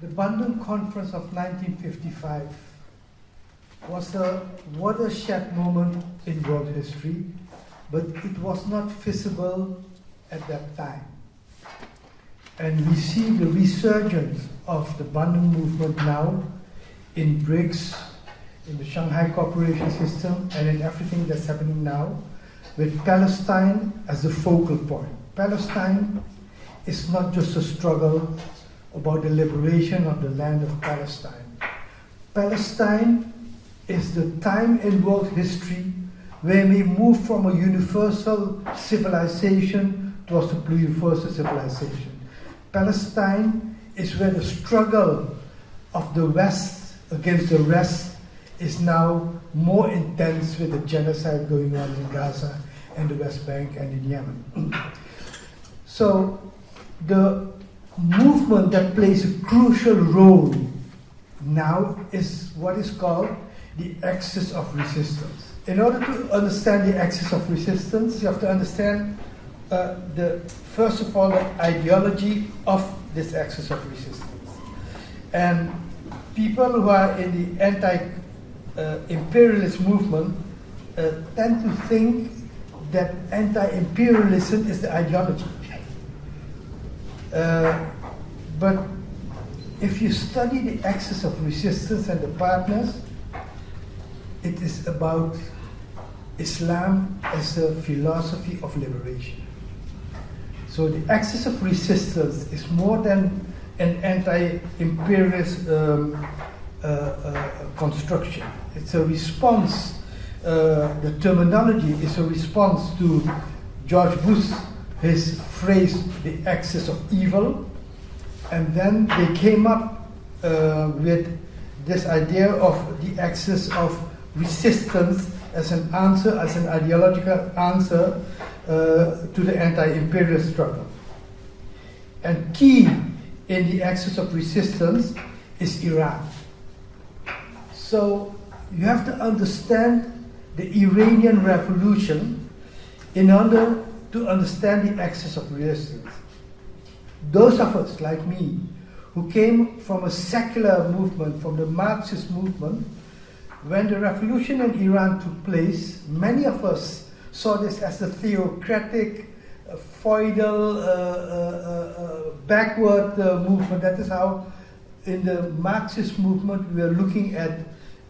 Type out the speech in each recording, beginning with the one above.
The Bandung Conference of 1955 was a watershed moment in world history, but it was not visible at that time. And we see the resurgence of the Bandung movement now in BRICS, in the Shanghai Cooperation System, and in everything that's happening now, with Palestine as the focal point. Palestine is not just a struggle about the liberation of the land of Palestine. Palestine is the time in world history where we move from a universal civilization towards a pluriversal civilization. Palestine is where the struggle of the West against the rest is now more intense, with the genocide going on in Gaza and the West Bank and in Yemen. So the movement that plays a crucial role now is what is called the axis of resistance. In order to understand the axis of resistance, you have to understand first of all, the ideology of this axis of resistance. And people who are in the anti-imperialist movement tend to think that anti-imperialism is the ideology. But if you study the axis of resistance and the partners, it is about Islam as a philosophy of liberation. So the axis of resistance is more than an anti-imperialist construction. It's a response, the terminology is a response to George Bush, his phrase, the axis of evil, and then they came up with this idea of the axis of resistance as an answer, as an ideological answer to the anti-imperialist struggle. And key in the axis of resistance is Iran. So you have to understand the Iranian Revolution in order to understand the axis of resistance. Those of us, like me, who came from a secular movement, from the Marxist movement, when the revolution in Iran took place, many of us saw this as a theocratic, feudal, backward movement. That is how, in the Marxist movement, we are looking at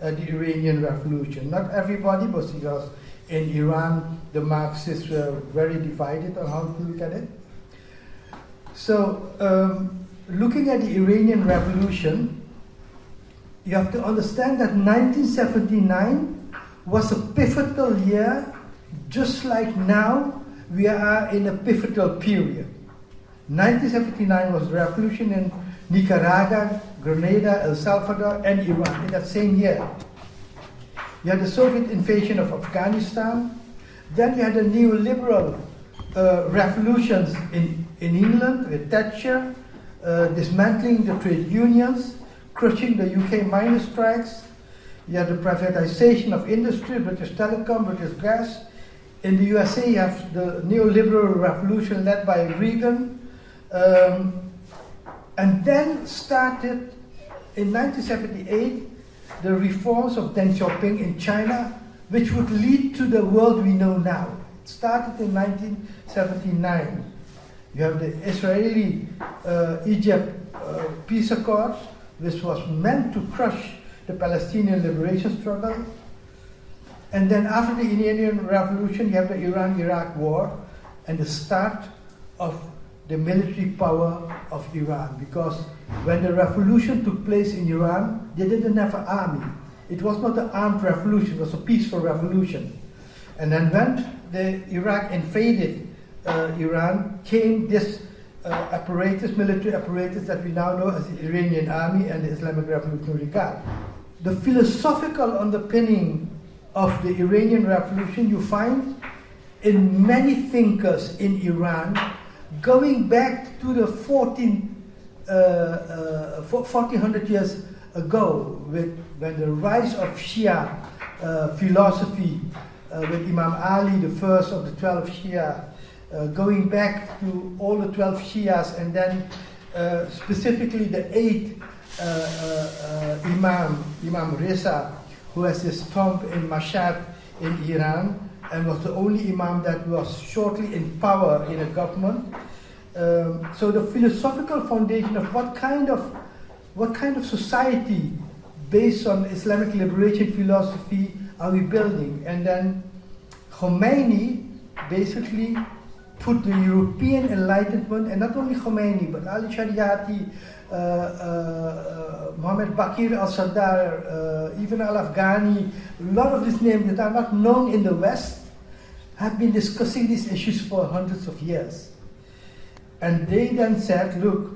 the Iranian Revolution. Not everybody, but because in Iran, the Marxists were very divided on how to look at it. So, looking at the Iranian Revolution, you have to understand that 1979 was a pivotal year, just like now we are in a pivotal period. 1979 was the revolution in Nicaragua, Grenada, El Salvador, and Iran in that same year. You had the Soviet invasion of Afghanistan. Then you had the neoliberal revolutions in England with Thatcher, dismantling the trade unions, crushing the UK miners' strikes. You had the privatization of industry, British Telecom, British Gas. In the USA, you have the neoliberal revolution led by Reagan. And then started, in 1978, the reforms of Deng Xiaoping in China, which would lead to the world we know now. It started in 1979. You have the Israeli-Egypt peace accords, which was meant to crush the Palestinian liberation struggle. And then after the Iranian Revolution, you have the Iran-Iraq war and the start of the military power of Iran. Because when the revolution took place in Iran, they didn't have an army. It was not an armed revolution, it was a peaceful revolution. And then when the Iraq invaded Iran, came this military apparatus that we now know as the Iranian Army and the Islamic Revolutionary Guard. The philosophical underpinning of the Iranian Revolution you find in many thinkers in Iran, going back to the 1400 years ago, when the rise of Shia philosophy, with Imam Ali, the first of the 12 Shia, going back to all the 12 Shias, and then specifically the 8 Imam Reza, who has his tomb in Mashhad in Iran, and was the only imam that was shortly in power in a government. So the philosophical foundation of what kind of society based on Islamic liberation philosophy are we building? And then Khomeini basically put the European Enlightenment, and not only Khomeini, but Ali Shariati, Mohammed Bakir al-Sadr, even al-Afghani, a lot of these names that are not known in the West, have been discussing these issues for hundreds of years. And they then said, look,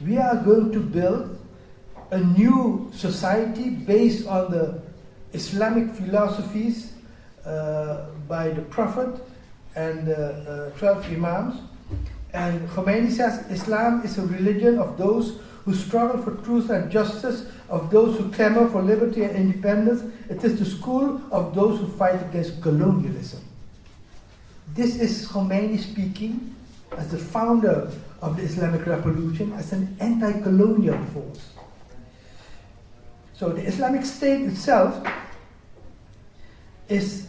we are going to build a new society based on the Islamic philosophies by the Prophet and 12 Imams. And Khomeini says Islam is a religion of those who struggle for truth and justice, of those who clamor for liberty and independence. It is the school of those who fight against colonialism. This is Khomeini speaking as the founder of the Islamic Revolution, as an anti-colonial force. So the Islamic State itself is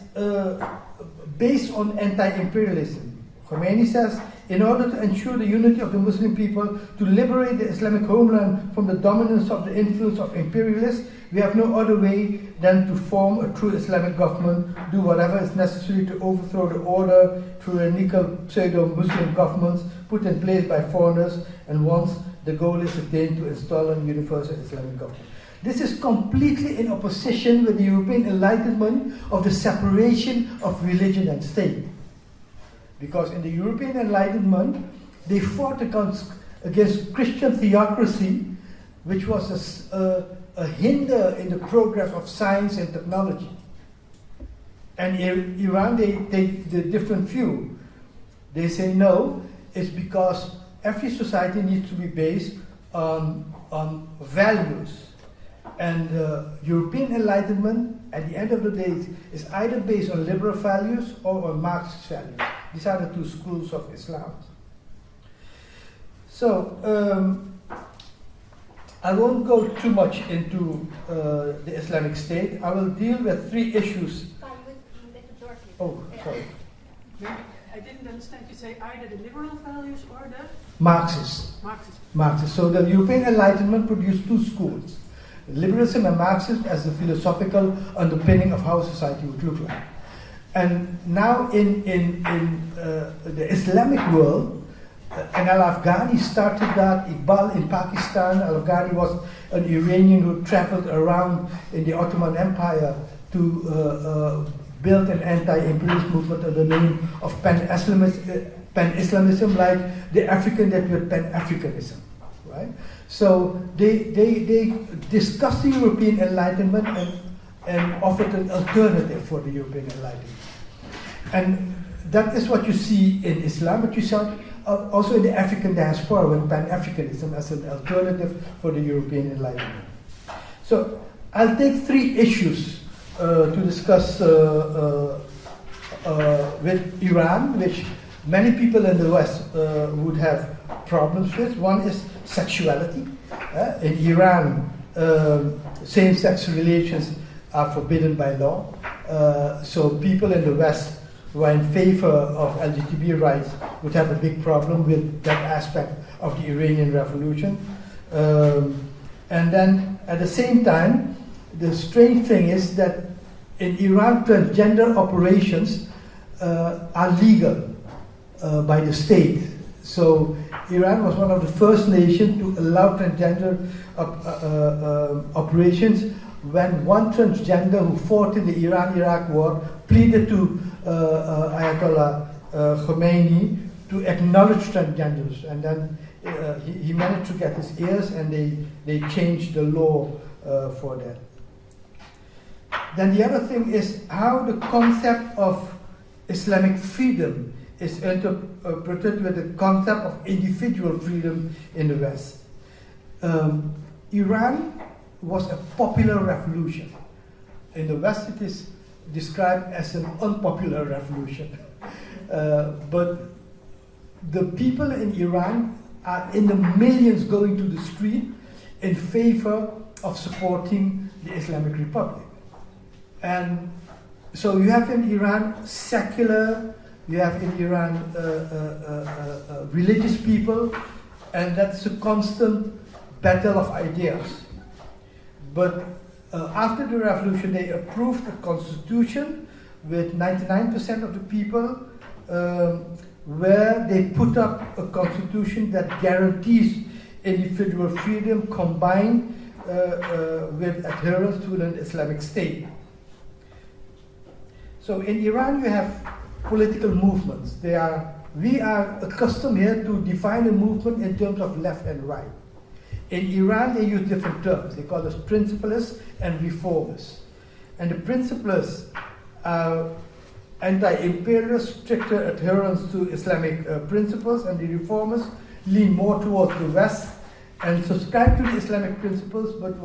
based on anti-imperialism. Khomeini says, in order to ensure the unity of the Muslim people, to liberate the Islamic homeland from the dominance of the influence of imperialists, we have no other way than to form a true Islamic government, do whatever is necessary to overthrow the order, tyrannical pseudo-Muslim governments put in place by foreigners, and once the goal is attained, to install a universal Islamic government. This is completely in opposition with the European Enlightenment of the separation of religion and state. Because in the European Enlightenment, they fought against Christian theocracy, which was a hinder in the progress of science and technology. And in Iran, they take the different view. They say no, it's because every society needs to be based on values. And European Enlightenment, at the end of the day, is either based on liberal values or on Marxist values. These are the two schools of Islam. So, I won't go too much into the Islamic State. I will deal with three issues. Oh, sorry. I didn't understand you say either the liberal values or the Marxist. Marxist. So the European Enlightenment produced two schools, liberalism and Marxism, as the philosophical underpinning of how society would look like. And now in the Islamic world, and Al-Afghani started that. Iqbal in Pakistan. Al-Afghani was an Iranian who traveled around in the Ottoman Empire to build an anti-imperialist movement under the name of Pan-Islamism, like the African that with Pan-Africanism, right? So they discussed the European Enlightenment and offered an alternative for the European Enlightenment. And that is what you see in Islam, but you saw also in the African diaspora with Pan-Africanism as an alternative for the European Enlightenment. So I'll take three issues to discuss with Iran, which many people in the West would have problems with. One is sexuality. In Iran, same-sex relations are forbidden by law. So people in the West who are in favor of LGBT rights would have a big problem with that aspect of the Iranian Revolution. And then at the same time, the strange thing is that in Iran, transgender operations are legal by the state. So Iran was one of the first nations to allow transgender operations when one transgender who fought in the Iran-Iraq war pleaded to Ayatollah Khomeini to acknowledge transgenders, and then he managed to get his ears, and they changed the law for that. Then the other thing is how the concept of Islamic freedom is interpreted with the concept of individual freedom in the West. Iran was a popular revolution. In the West, it is described as an unpopular revolution. But the people in Iran are in the millions going to the street in favor of supporting the Islamic Republic. And so you have in Iran secular, you have in Iran religious people, and that's a constant battle of ideas. But after the revolution, they approved a constitution with 99% of the people, where they put up a constitution that guarantees individual freedom combined with adherence to an Islamic State. So in Iran you have political movements. We are accustomed here to define a movement in terms of left and right. In Iran they use different terms. They call us principalists and reformists. And the principalists are anti-imperialist, stricter adherence to Islamic principles, and the reformists lean more towards the West and subscribe to the Islamic principles, but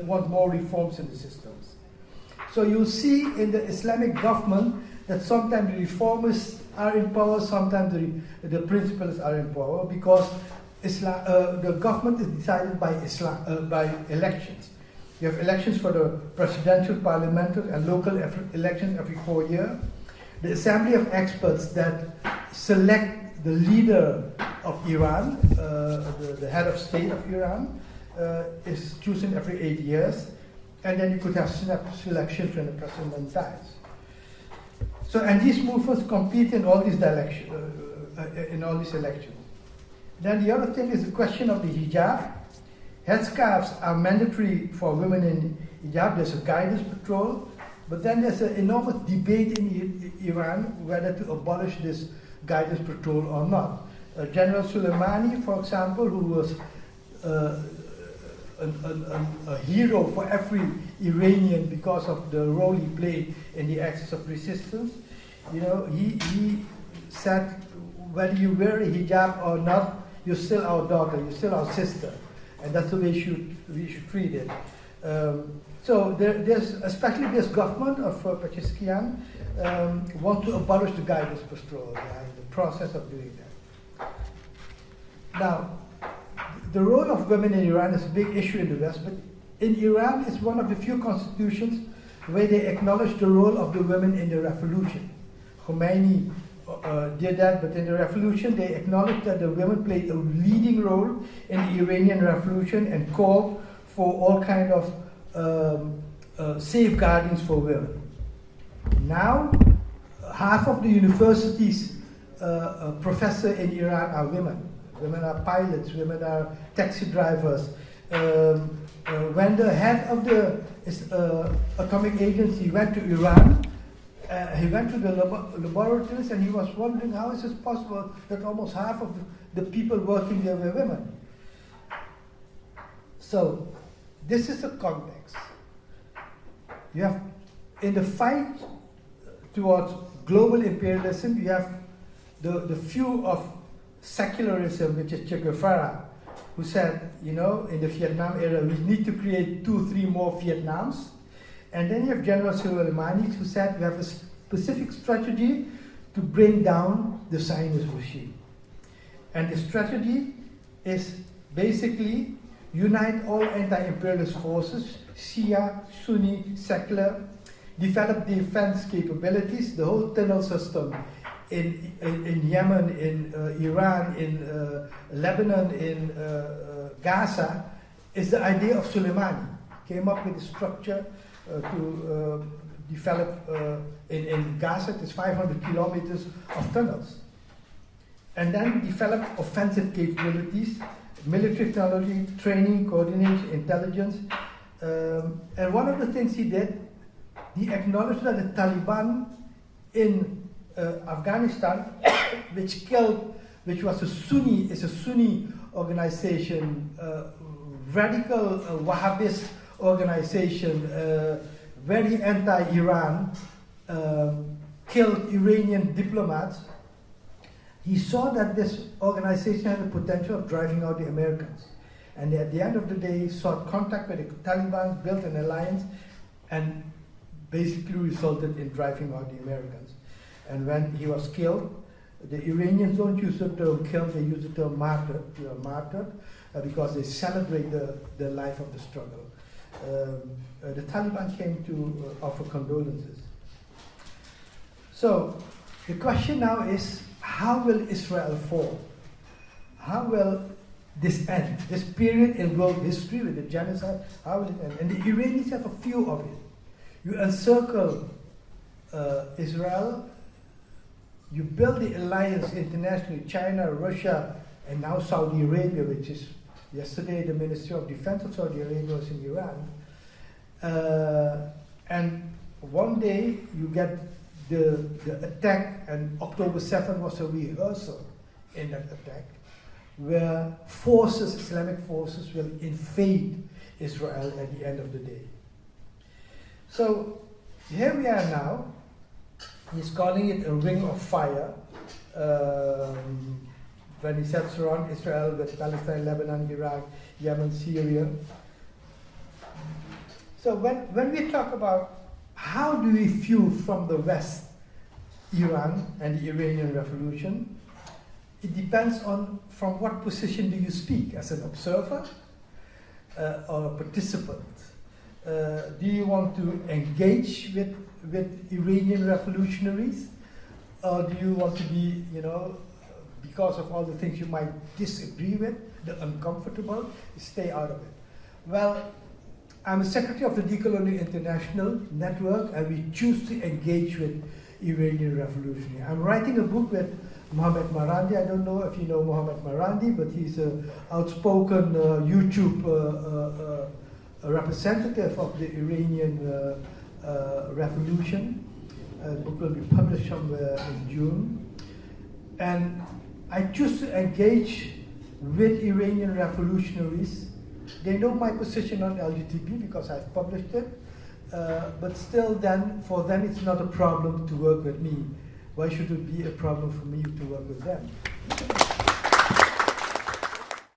want more reforms in the systems. So you'll see in the Islamic government that sometimes the reformists are in power, sometimes the principalists are in power, because the government is decided by elections. You have elections for the presidential, parliamentary, and local elections every 4 years. The Assembly of Experts that select the leader of Iran, the head of state of Iran, is chosen every 8 years. And then you could have selections when the president dies. So, and these movements compete in all these elections. Then the other thing is the question of the hijab. Headscarves are mandatory for women in hijab. There's a guidance patrol, but then there's an enormous debate in Iran whether to abolish this guidance patrol or not. General Soleimani, for example, who was a hero for every Iranian because of the role he played in the axis of resistance, he said, whether you wear a hijab or not, you're still our daughter, you're still our sister. And that's the way we should treat it. So there's, especially this government of Pakistan, wants to abolish the guidance patrol, the process of doing that. Now, the role of women in Iran is a big issue in the West, but in Iran it's one of the few constitutions where they acknowledge the role of the women in the revolution. Khomeini did that, but in the revolution they acknowledged that the women played a leading role in the Iranian revolution and called for all kind of safeguardings for women. Now, half of the universities professors in Iran are women. Women are pilots, women are taxi drivers. When the head of the atomic agency went to Iran, he went to the laboratories and he was wondering how is it possible that almost half of the people working there were women. So this is the context. You have, in the fight towards global imperialism, you have the view of secularism, which is Che Guevara, who said, in the Vietnam era, we need to create 2-3 more Vietnams. And then you have General Soleimani, who said we have a specific strategy to bring down the Zionist regime. And the strategy is basically unite all anti-imperialist forces, Shia, Sunni, secular, develop defense capabilities, the whole tunnel system in Yemen, in Iran, in Lebanon, in Gaza, is the idea of Soleimani. Came up with a structure to develop in Gaza. It's 500 kilometers of tunnels. And then develop offensive capabilities, military technology, training, coordination, intelligence. And one of the things he did, he acknowledged that the Taliban in Afghanistan, which was a Sunni organization, radical Wahhabist organization, very anti-Iran, killed Iranian diplomats. He saw that this organization had the potential of driving out the Americans. And at the end of the day, sought contact with the Taliban, built an alliance, and basically resulted in driving out the Americans. And when he was killed, the Iranians don't use the term killed, they use the term martyred. because they celebrate the life of the struggle. The Taliban came to offer condolences. So the question now is, how will Israel fall? How will this end? This period in world history with the genocide, how will it end? And the Iranians have a few of it. You encircle Israel, you build the alliance internationally, China, Russia, and now Saudi Arabia, which is yesterday the Ministry of Defense of Saudi Arabia was in Iran. And one day you get the attack, and October 7th was a rehearsal in that attack, where forces, Islamic forces, will invade Israel at the end of the day. So here we are now. He's calling it a ring of fire. When he sets around Israel with Palestine, Lebanon, Iraq, Yemen, Syria. So when we talk about how do we view from the West Iran and the Iranian Revolution, it depends on from what position do you speak, as an observer or a participant. Do you want to engage with Iranian revolutionaries, or do you want to be, because of all the things you might disagree with, the uncomfortable, stay out of it? Well, I'm a secretary of the Decolonial International Network, and we choose to engage with Iranian revolutionary. I'm writing a book with Mohammed Marandi. I don't know if you know Mohammed Marandi, but he's an outspoken YouTube representative of the Iranian revolution. The book will be published somewhere in June. And I choose to engage with Iranian revolutionaries. They know my position on LGTB because I've published it, but still then, for them it's not a problem to work with me. Why should it be a problem for me to work with them?